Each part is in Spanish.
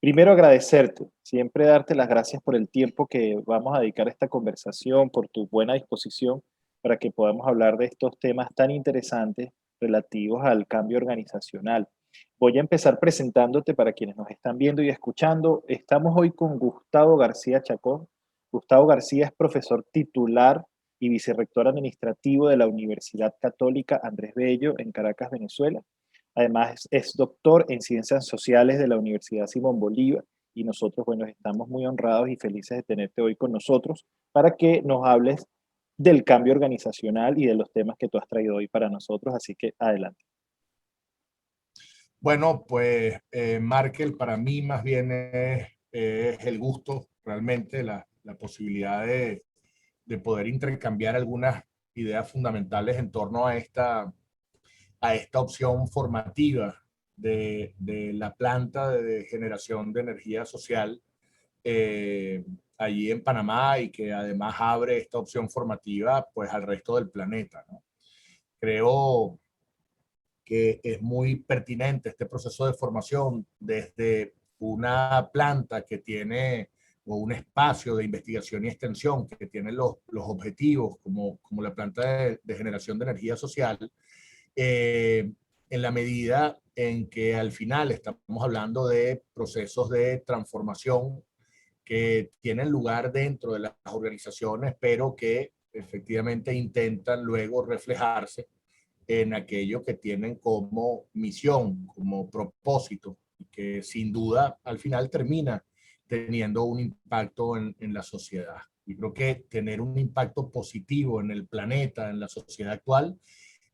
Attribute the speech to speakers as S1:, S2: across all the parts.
S1: Primero agradecerte, siempre darte las gracias por el tiempo que vamos a dedicar a esta conversación, por tu buena disposición para que podamos hablar de estos temas tan interesantes relativos al cambio organizacional. Voy a empezar presentándote para quienes nos están viendo y escuchando. Estamos hoy con Gustavo García Chacón. Gustavo García es profesor titular y vicerrector administrativo de la Universidad Católica Andrés Bello en Caracas, Venezuela. Además, es doctor en Ciencias Sociales de la Universidad Simón Bolívar y nosotros, bueno, estamos muy honrados y felices de tenerte hoy con nosotros para que nos hables del cambio organizacional y de los temas que tú has traído hoy para nosotros. Así que adelante.
S2: Bueno, pues Markel, para mí más bien es el gusto, realmente la posibilidad de poder intercambiar algunas ideas fundamentales en torno a esta opción formativa de la planta de generación de energía social eh, allí en Panamá, y que además abre esta opción formativa pues al resto del planeta, ¿no? Creo que es muy pertinente este proceso de formación desde una planta que tiene, o un espacio de investigación y extensión que tiene los objetivos como la planta de generación de energía social, eh, en la medida en que al final estamos hablando de procesos de transformación que tienen lugar dentro de las organizaciones, pero que efectivamente intentan luego reflejarse en aquello que tienen como misión, como propósito, y que sin duda al final termina teniendo un impacto en la sociedad. Y creo que tener un impacto positivo en el planeta, en la sociedad actual,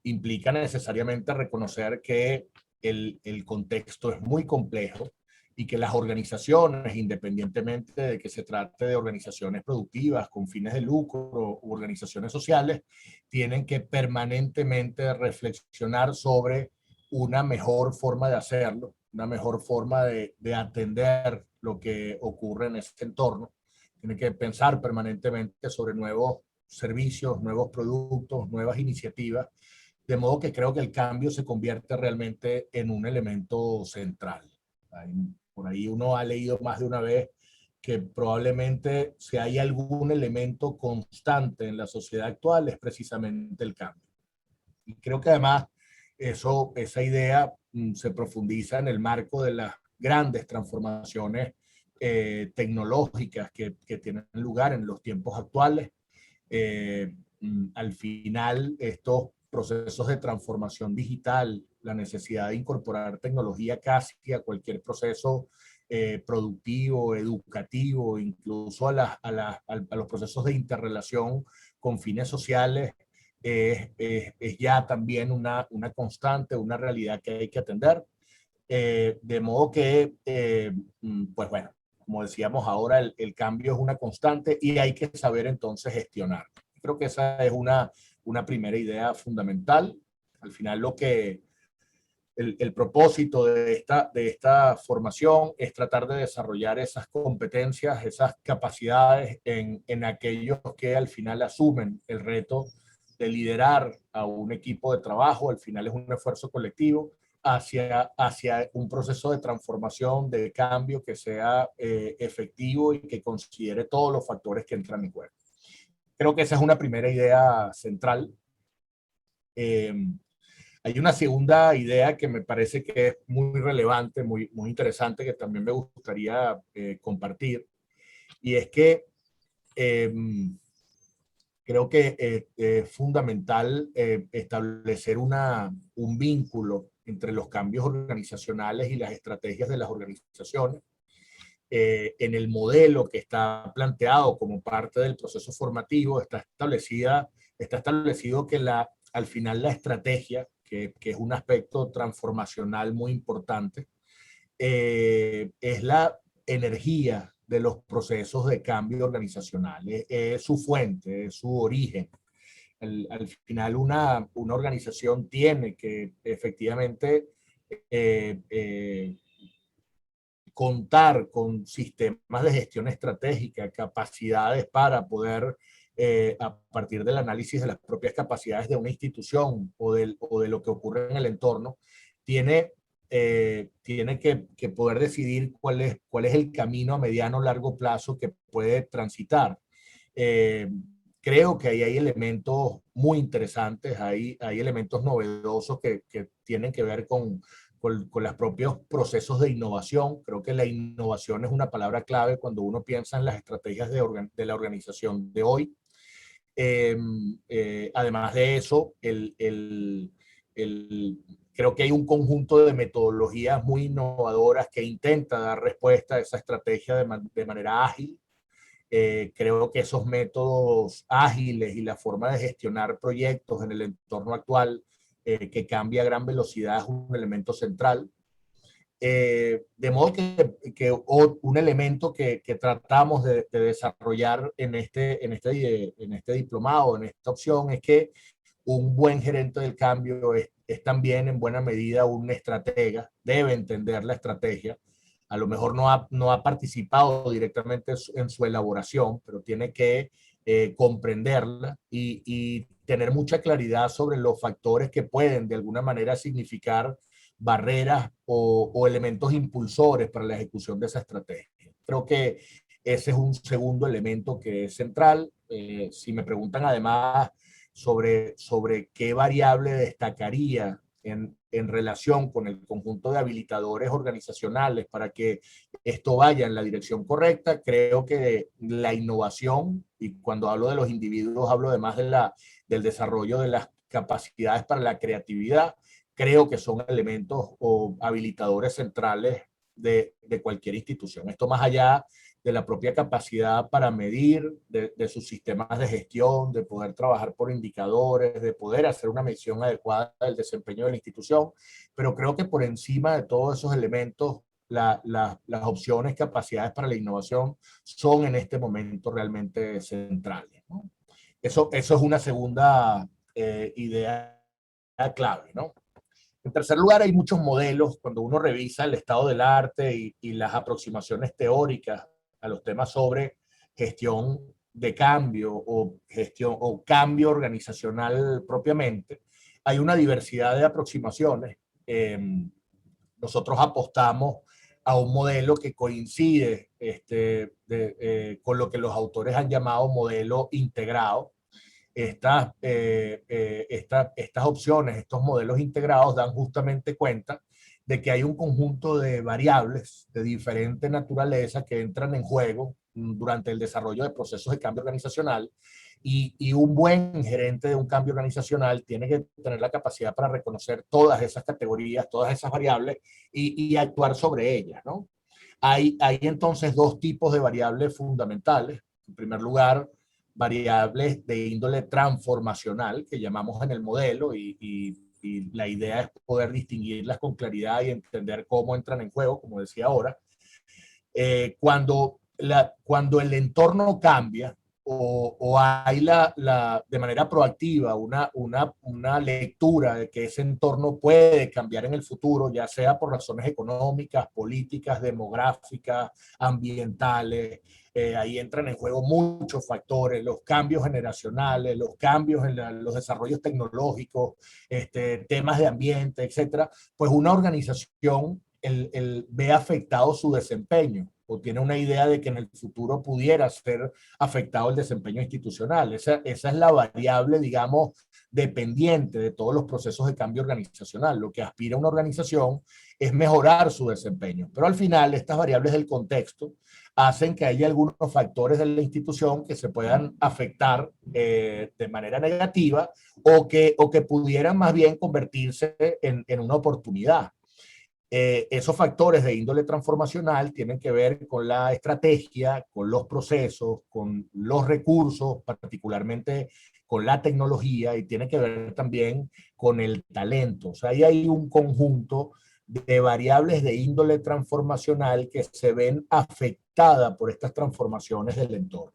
S2: implica necesariamente reconocer que el contexto es muy complejo y que las organizaciones, independientemente de que se trate de organizaciones productivas con fines de lucro u organizaciones sociales, tienen que permanentemente reflexionar sobre una mejor forma de hacerlo, una mejor forma de atender lo que ocurre en ese entorno. Tienen que pensar permanentemente sobre nuevos servicios, nuevos productos, nuevas iniciativas, de modo que creo que el cambio se convierte realmente en un elemento central. Por ahí uno ha leído más de una vez que probablemente si hay algún elemento constante en la sociedad actual es precisamente el cambio. Y creo que además esa idea se profundiza en el marco de las grandes transformaciones tecnológicas que tienen lugar en los tiempos actuales. Al final, estos procesos de transformación digital, la necesidad de incorporar tecnología casi a cualquier proceso productivo, educativo, incluso a los procesos de interrelación con fines sociales, es ya también una constante, una realidad que hay que atender. De modo que, pues bueno, como decíamos ahora, el cambio es una constante y hay que saber entonces gestionar. Creo que esa es una primera idea fundamental. Al final el propósito de esta formación es tratar de desarrollar esas competencias, esas capacidades en aquellos que al final asumen el reto de liderar a un equipo de trabajo. Al final es un esfuerzo colectivo hacia un proceso de transformación, de cambio que sea efectivo y que considere todos los factores que entran en juego. Creo que esa es una primera idea central. Eh, Hay una segunda idea que me parece que es muy relevante, muy interesante, que también me gustaría compartir, y es que eh, creo que es fundamental establecer un vínculo entre los cambios organizacionales y las estrategias de las organizaciones. En el modelo que está planteado como parte del proceso formativo está establecido que al final la estrategia, que es un aspecto transformacional muy importante, es la energía de los procesos de cambio organizacional, es su fuente, es su origen. Al final una organización tiene que efectivamente eh, eh, contar con sistemas de gestión estratégica, capacidades para poder, a partir del análisis de las propias capacidades de una institución o de lo que ocurre en el entorno, tiene tiene que poder decidir cuál es el camino a mediano o largo plazo que puede transitar. Eh, Creo que ahí hay elementos muy interesantes, hay elementos novedosos que tienen que ver con los propios procesos de innovación. Creo que la innovación es una palabra clave cuando uno piensa en las estrategias de la organización de hoy. Eh, Además de eso, creo que hay un conjunto de metodologías muy innovadoras que intenta dar respuesta a esa estrategia de manera ágil. Creo que esos métodos ágiles y la forma de gestionar proyectos en el entorno actual, que cambia a gran velocidad, es un elemento central. De modo que un elemento que tratamos de desarrollar en este diplomado, en esta opción, es que un buen gerente del cambio es también en buena medida un estratega, debe entender la estrategia. A lo mejor no ha participado directamente en su elaboración, pero tiene que comprenderla y tener mucha claridad sobre los factores que pueden de alguna manera significar barreras o elementos impulsores para la ejecución de esa estrategia. Creo que ese es un segundo elemento que es central. Si me preguntan además sobre qué variable destacaría en relación con el conjunto de habilitadores organizacionales para que esto vaya en la dirección correcta, creo que la innovación, y cuando hablo de los individuos hablo además del desarrollo de las capacidades para la creatividad, creo que son elementos o habilitadores centrales de cualquier institución. Esto más allá de la propia capacidad para medir, de sus sistemas de gestión, de poder trabajar por indicadores, de poder hacer una medición adecuada del desempeño de la institución, pero creo que por encima de todos esos elementos, las opciones, capacidades para la innovación son en este momento realmente centrales, ¿no? Eso es una segunda idea clave, ¿no? En tercer lugar, hay muchos modelos cuando uno revisa el estado del arte y las aproximaciones teóricas a los temas sobre gestión de cambio o cambio organizacional propiamente. Hay una diversidad de aproximaciones. Nosotros apostamos a un modelo que coincide con lo que los autores han llamado modelo integrado. Estas opciones, estos modelos integrados dan justamente cuenta de que hay un conjunto de variables de diferente naturaleza que entran en juego durante el desarrollo de procesos de cambio organizacional y un buen gerente de un cambio organizacional tiene que tener la capacidad para reconocer todas esas categorías, todas esas variables y actuar sobre ellas, ¿no? Hay entonces dos tipos de variables fundamentales. En primer lugar, variables de índole transformacional que llamamos en el modelo y la idea es poder distinguirlas con claridad y entender cómo entran en juego, como decía ahora. Cuando el entorno cambia o hay de manera proactiva una lectura de que ese entorno puede cambiar en el futuro, ya sea por razones económicas, políticas, demográficas, ambientales, ahí entran en juego muchos factores, los cambios generacionales, los cambios en los desarrollos tecnológicos, temas de ambiente, etcétera, pues una organización ve afectado su desempeño o tiene una idea de que en el futuro pudiera ser afectado el desempeño institucional. Esa es la variable, digamos, dependiente de todos los procesos de cambio organizacional. Lo que aspira una organización es mejorar su desempeño, pero al final estas variables del contexto hacen que haya algunos factores de la institución que se puedan afectar de manera negativa o que pudieran más bien convertirse en una oportunidad. Esos factores de índole transformacional tienen que ver con la estrategia, con los procesos, con los recursos, particularmente con la tecnología, y tiene que ver también con el talento. O sea, ahí hay un conjunto de variables de índole transformacional que se ven afectadas por estas transformaciones del entorno.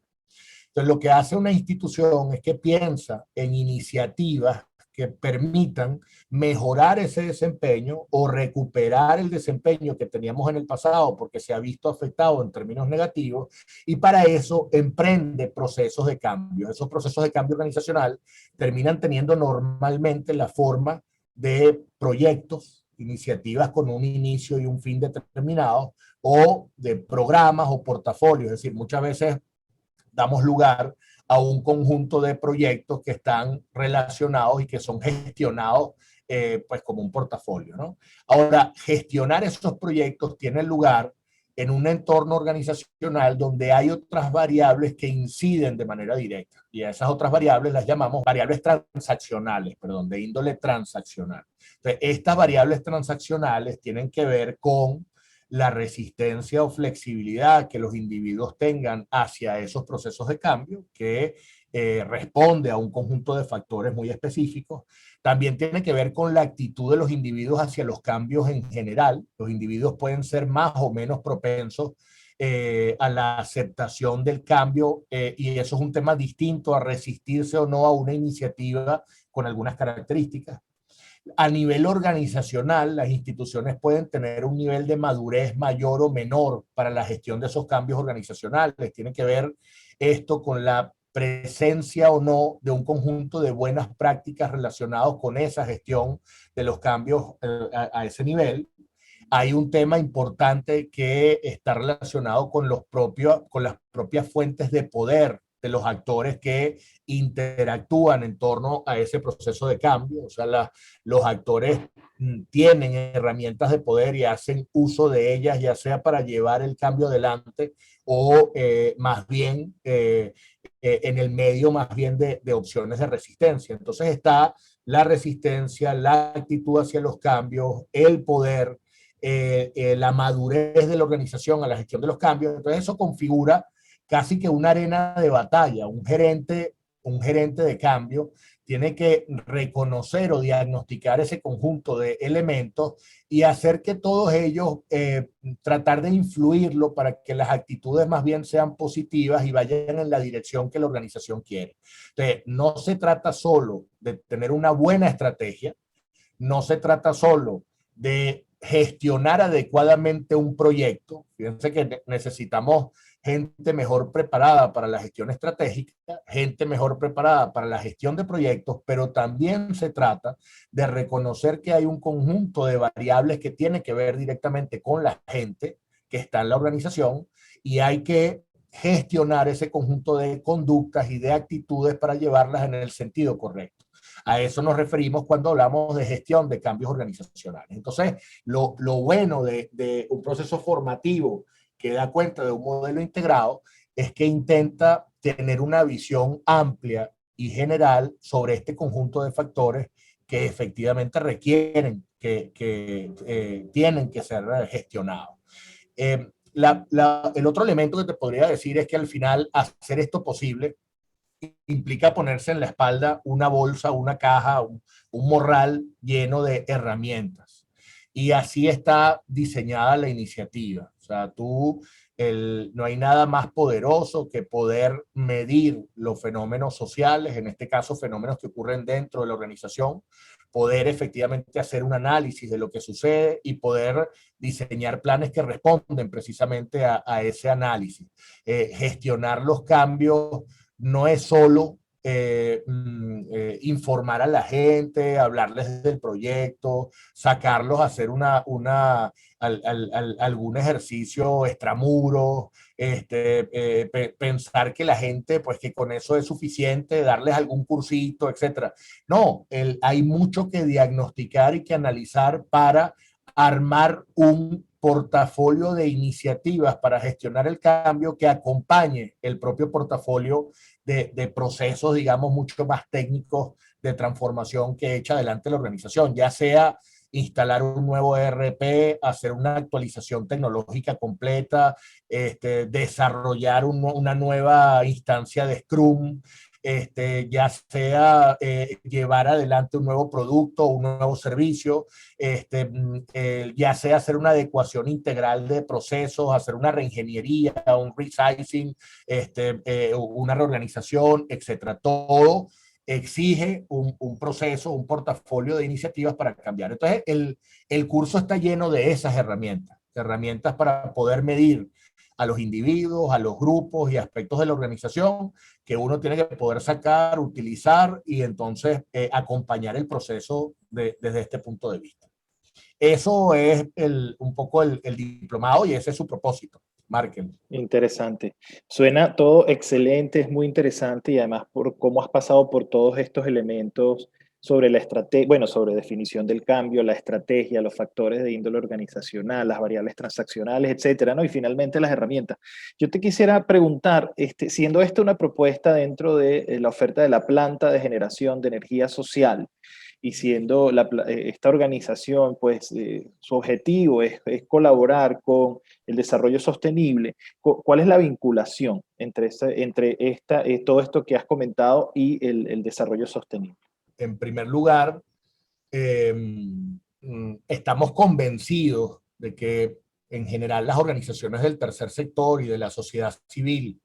S2: Entonces, lo que hace una institución es que piensa en iniciativas que permitan mejorar ese desempeño o recuperar el desempeño que teníamos en el pasado porque se ha visto afectado en términos negativos, y para eso emprende procesos de cambio. Esos procesos de cambio organizacional terminan teniendo normalmente la forma de proyectos iniciativas con un inicio y un fin determinados, o de programas o portafolios. Es decir, muchas veces damos lugar a un conjunto de proyectos que están relacionados y que son gestionados pues como un portafolio, ¿no? Ahora, gestionar esos proyectos tiene lugar en un entorno organizacional donde hay otras variables que inciden de manera directa. Y a esas otras variables las llamamos variables transaccionales, perdón, de índole transaccional. Entonces, estas variables transaccionales tienen que ver con la resistencia o flexibilidad que los individuos tengan hacia esos procesos de cambio, que responde a un conjunto de factores muy específicos. También tiene que ver con la actitud de los individuos hacia los cambios en general. Los individuos pueden ser más o menos propensos a la aceptación del cambio, y eso es un tema distinto a resistirse o no a una iniciativa con algunas características. A nivel organizacional, las instituciones pueden tener un nivel de madurez mayor o menor para la gestión de esos cambios organizacionales. Tiene que ver esto con la presencia o no de un conjunto de buenas prácticas relacionados con esa gestión de los cambios a ese nivel. Hay un tema importante que está relacionado con con las propias fuentes de poder de los actores que interactúan en torno a ese proceso de cambio. O sea, los actores tienen herramientas de poder y hacen uso de ellas, ya sea para llevar el cambio adelante o más bien en el medio más bien de opciones de resistencia. Entonces está la resistencia, la actitud hacia los cambios, el poder, la madurez de la organización a la gestión de los cambios. Entonces eso configura casi que una arena de batalla. Un gerente de cambio tiene que reconocer o diagnosticar ese conjunto de elementos y hacer que todos ellos tratar de influirlo para que las actitudes más bien sean positivas y vayan en la dirección que la organización quiere. Entonces, no se trata solo de tener una buena estrategia, no se trata solo de gestionar adecuadamente un proyecto. Fíjense que necesitamos gente mejor preparada para la gestión estratégica, gente mejor preparada para la gestión de proyectos, pero también se trata de reconocer que hay un conjunto de variables que tiene que ver directamente con la gente que está en la organización, y hay que gestionar ese conjunto de conductas y de actitudes para llevarlas en el sentido correcto. A eso nos referimos cuando hablamos de gestión de cambios organizacionales. Entonces, lo bueno de un proceso formativo que da cuenta de un modelo integrado es que intenta tener una visión amplia y general sobre este conjunto de factores que efectivamente requieren, tienen que ser gestionados. El otro elemento que te podría decir es que al final hacer esto posible implica ponerse en la espalda una bolsa, una caja, un morral lleno de herramientas. Y así está diseñada la iniciativa. O sea, no hay nada más poderoso que poder medir los fenómenos sociales, en este caso fenómenos que ocurren dentro de la organización, poder efectivamente hacer un análisis de lo que sucede y poder diseñar planes que responden precisamente a ese análisis. Gestionar los cambios no es solo informar a la gente, hablarles del proyecto, sacarlos a hacer algún ejercicio extramuros, pensar que la gente, pues que con eso es suficiente, darles algún cursito, etcétera. No, hay mucho que diagnosticar y que analizar para armar un portafolio de iniciativas para gestionar el cambio que acompañe el propio portafolio de procesos, digamos, mucho más técnicos de transformación que echa adelante la organización, ya sea instalar un nuevo ERP, hacer una actualización tecnológica completa, desarrollar una nueva instancia de Scrum, ya sea llevar adelante un nuevo producto, un nuevo servicio, ya sea hacer una adecuación integral de procesos, hacer una reingeniería, un resizing, una reorganización, etcétera. Todo exige un proceso, un portafolio de iniciativas para cambiar. Entonces, el curso está lleno de esas herramientas para poder medir a los individuos, a los grupos y aspectos de la organización que uno tiene que poder sacar, utilizar y entonces acompañar el proceso desde este punto de vista. Eso es un poco el diplomado y ese es su propósito, Markel.
S1: Interesante. Suena todo excelente, es muy interesante y además por cómo has pasado por todos estos elementos sobre la estrategia, bueno, sobre definición del cambio, la estrategia, los factores de índole organizacional, las variables transaccionales, etcétera, ¿no? Y finalmente las herramientas. Yo te quisiera preguntar, siendo esta una propuesta dentro de la oferta de la planta de generación de energía social, y siendo esta organización, pues su objetivo es colaborar con el desarrollo sostenible. ¿Cuál es la vinculación entre, todo esto que has comentado y el desarrollo sostenible?
S2: En primer lugar, eh, estamos convencidos de que en general las organizaciones del tercer sector y de la sociedad civil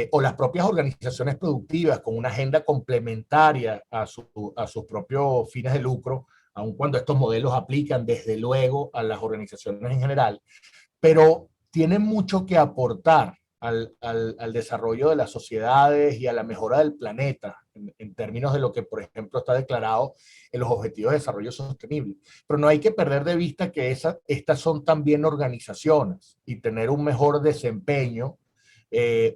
S2: o las propias organizaciones productivas con una agenda complementaria a sus propios fines de lucro, aun cuando estos modelos aplican desde luego a las organizaciones en general, pero tienen mucho que aportar al desarrollo de las sociedades y a la mejora del planeta, en términos de lo que, por ejemplo, está declarado en los Objetivos de Desarrollo Sostenible. Pero no hay que perder de vista que estas son también organizaciones y tener un mejor desempeño,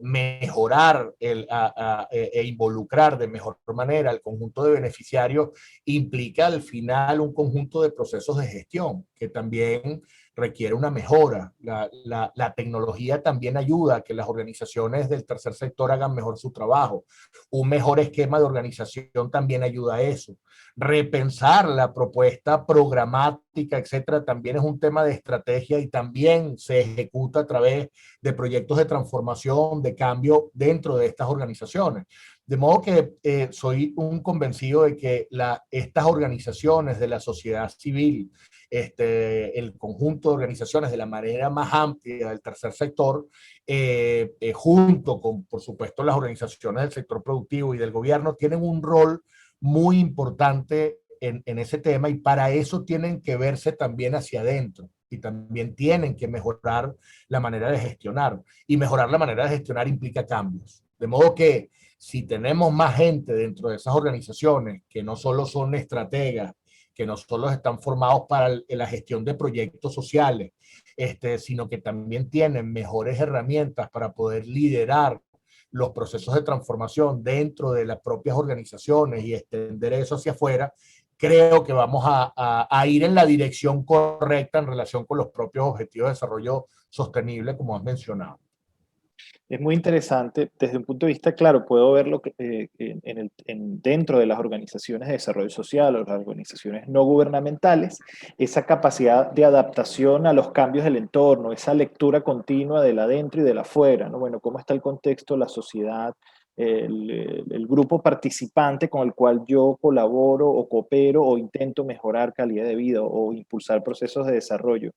S2: mejorar e involucrar de mejor manera al conjunto de beneficiarios implica al final un conjunto de procesos de gestión que también requiere una mejora. La tecnología también ayuda a que las organizaciones del tercer sector hagan mejor su trabajo. Un mejor esquema de organización también ayuda a eso. Repensar la propuesta programática, etcétera, también es un tema de estrategia y también se ejecuta a través de proyectos de transformación, de cambio dentro de estas organizaciones. De modo que soy un convencido de que estas organizaciones de la sociedad civil, el conjunto de organizaciones de la manera más amplia del tercer sector, junto con, por supuesto, las organizaciones del sector productivo y del gobierno, tienen un rol muy importante en ese tema y para eso tienen que verse también hacia adentro y también tienen que mejorar la manera de gestionar. Y mejorar la manera de gestionar implica cambios. De modo que si tenemos más gente dentro de esas organizaciones que no solo son estrategas, que no solo están formados para la gestión de proyectos sociales, sino que también tienen mejores herramientas para poder liderar los procesos de transformación dentro de las propias organizaciones y extender eso hacia afuera, creo que vamos a ir en la dirección correcta en relación con los propios objetivos de desarrollo sostenible, como has mencionado.
S1: Es muy interesante. Desde un punto de vista, claro, puedo verlo dentro de las organizaciones de desarrollo social o las organizaciones no gubernamentales, esa capacidad de adaptación a los cambios del entorno, esa lectura continua del adentro y del afuera, ¿no? Bueno, cómo está el contexto, la sociedad, el grupo participante con el cual yo colaboro o coopero o intento mejorar calidad de vida o impulsar procesos de desarrollo.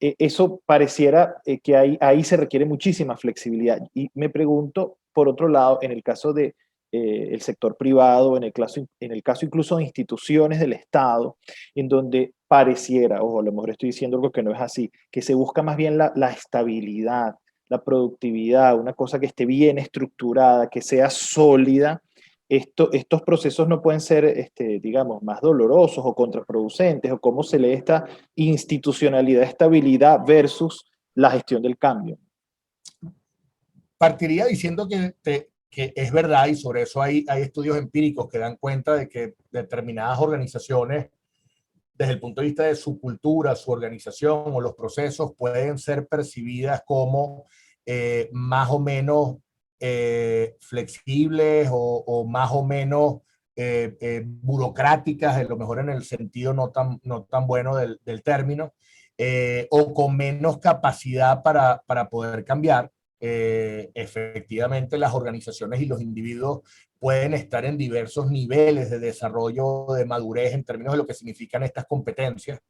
S1: Eso pareciera que ahí se requiere muchísima flexibilidad. Y me pregunto, por otro lado, en el caso de el sector privado, en el caso incluso de instituciones del Estado, en donde pareciera, ojo, a lo mejor estoy diciendo algo que no es así, que se busca más bien la estabilidad, la productividad, una cosa que esté bien estructurada, que sea sólida. Estos procesos no pueden ser, digamos, más dolorosos o contraproducentes, o cómo se lee esta institucionalidad, estabilidad versus la gestión del cambio.
S2: Partiría diciendo que es verdad y sobre eso hay estudios empíricos que dan cuenta de que determinadas organizaciones, desde el punto de vista de su cultura, su organización o los procesos, pueden ser percibidas como más o menos flexibles o más o menos burocráticas, a lo mejor en el sentido no tan bueno del término, o con menos capacidad para poder cambiar. Efectivamente, las organizaciones y los individuos pueden estar en diversos niveles de desarrollo, de madurez en términos de lo que significan estas competencias,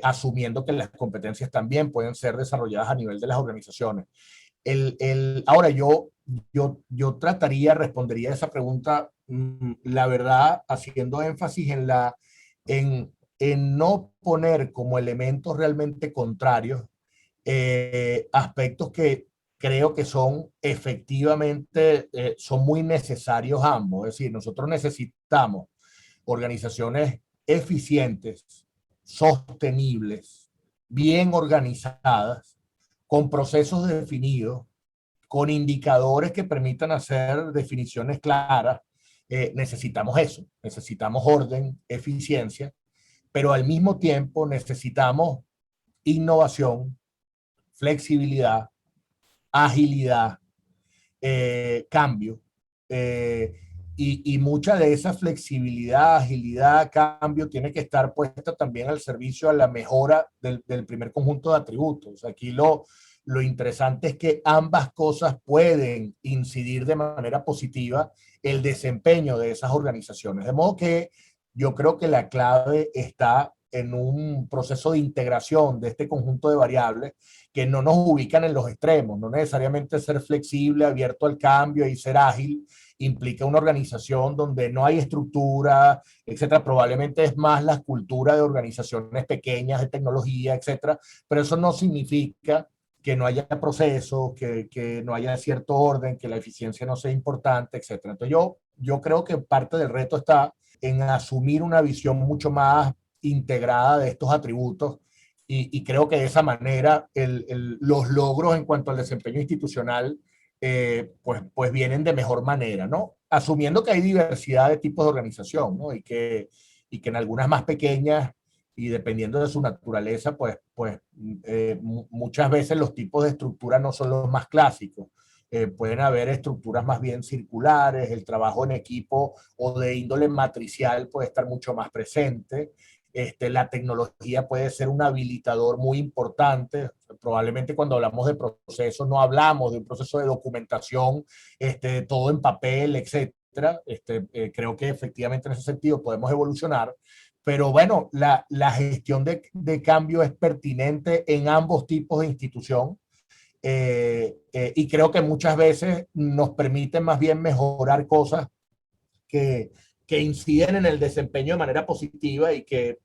S2: asumiendo que las competencias también pueden ser desarrolladas a nivel de las organizaciones. Ahora, yo respondería a esa pregunta, la verdad, haciendo énfasis en no poner como elementos realmente contrarios aspectos que creo que son efectivamente, son muy necesarios ambos. Es decir, nosotros necesitamos organizaciones eficientes, sostenibles, bien organizadas, con procesos definidos, con indicadores que permitan hacer definiciones claras, necesitamos eso, necesitamos orden, eficiencia, pero al mismo tiempo necesitamos innovación, flexibilidad, agilidad, cambio. eh, y mucha de esa flexibilidad, agilidad, cambio tiene que estar puesta también al servicio a la mejora del primer conjunto de atributos. Aquí lo interesante es que ambas cosas pueden incidir de manera positiva el desempeño de esas organizaciones. De modo que yo creo que la clave está en un proceso de integración de este conjunto de variables que no nos ubican en los extremos. No necesariamente ser flexible, abierto al cambio y ser ágil implica una organización donde no hay estructura, etcétera. Probablemente es más la cultura de organizaciones pequeñas de tecnología, etcétera. Pero eso no significa que no haya procesos, que no haya cierto orden, que la eficiencia no sea importante, etcétera. Entonces yo creo que parte del reto está en asumir una visión mucho más integrada de estos atributos y creo que de esa manera los logros en cuanto al desempeño institucional pues vienen de mejor manera, ¿no? Asumiendo que hay diversidad de tipos de organización, ¿no? Y que en algunas más pequeñas y dependiendo de su naturaleza, muchas veces los tipos de estructura no son los más clásicos. Pueden haber estructuras más bien circulares, el trabajo en equipo o de índole matricial puede estar mucho más presente. La tecnología puede ser un habilitador muy importante. Probablemente cuando hablamos de procesos no hablamos de un proceso de documentación, todo en papel, etcétera. Creo que efectivamente en ese sentido podemos evolucionar. Pero bueno, la gestión de cambio es pertinente en ambos tipos de institución. Y creo que muchas veces nos permite más bien mejorar cosas que, que inciden en el desempeño de manera positiva y que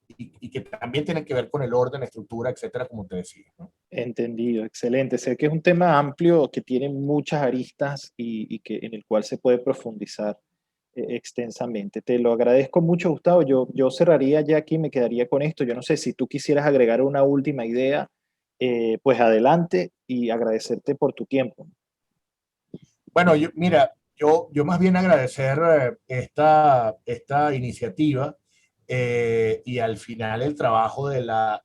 S2: también tienen que ver con el orden, estructura, etcétera, como te decía, ¿no?
S1: Entendido, excelente. Sé que es un tema amplio que tiene muchas aristas y que, en el cual se puede profundizar extensamente. Te lo agradezco mucho, Gustavo. Yo cerraría ya aquí, me quedaría con esto. Yo no sé si tú quisieras agregar una última idea, pues adelante y agradecerte por tu tiempo.
S2: Bueno, mira, yo más bien agradecer esta iniciativa y al final el trabajo de la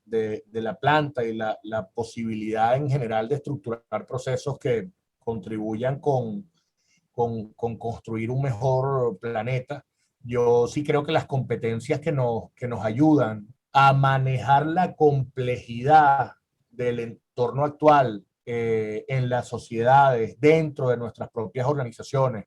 S2: planta y la posibilidad en general de estructurar procesos que contribuyan con construir un mejor planeta. Yo sí creo que las competencias que nos ayudan a manejar la complejidad del entorno actual en las sociedades, dentro de nuestras propias organizaciones,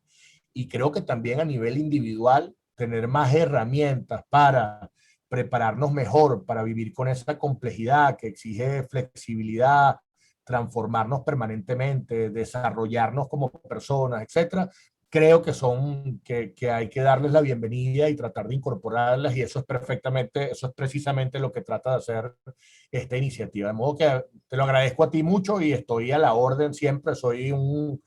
S2: y creo que también a nivel individual, tener más herramientas para prepararnos mejor, para vivir con esa complejidad que exige flexibilidad, transformarnos permanentemente, desarrollarnos como personas, etcétera. Creo que hay que darles la bienvenida y tratar de incorporarlas, y eso es precisamente lo que trata de hacer esta iniciativa. De modo que te lo agradezco a ti mucho y estoy a la orden siempre. Soy un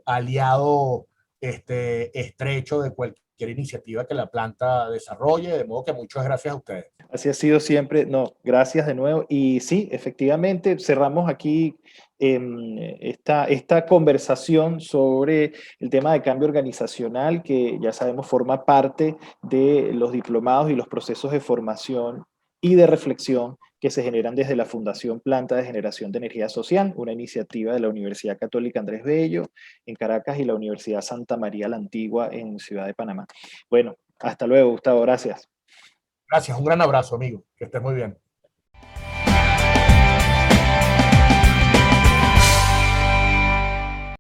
S2: aliado estrecho de cualquier iniciativa que la planta desarrolle. De modo que muchas gracias a ustedes.
S1: Así ha sido siempre. No, gracias de nuevo. Y sí, efectivamente, cerramos aquí esta conversación sobre el tema de cambio organizacional, que ya sabemos forma parte de los diplomados y los procesos de formación y de reflexión que se generan desde la Fundación Planta de Generación de Energía Social, una iniciativa de la Universidad Católica Andrés Bello en Caracas y la Universidad Santa María la Antigua en Ciudad de Panamá. Bueno, hasta luego, Gustavo. Gracias.
S2: Gracias, un gran abrazo, amigo. Que estés muy bien.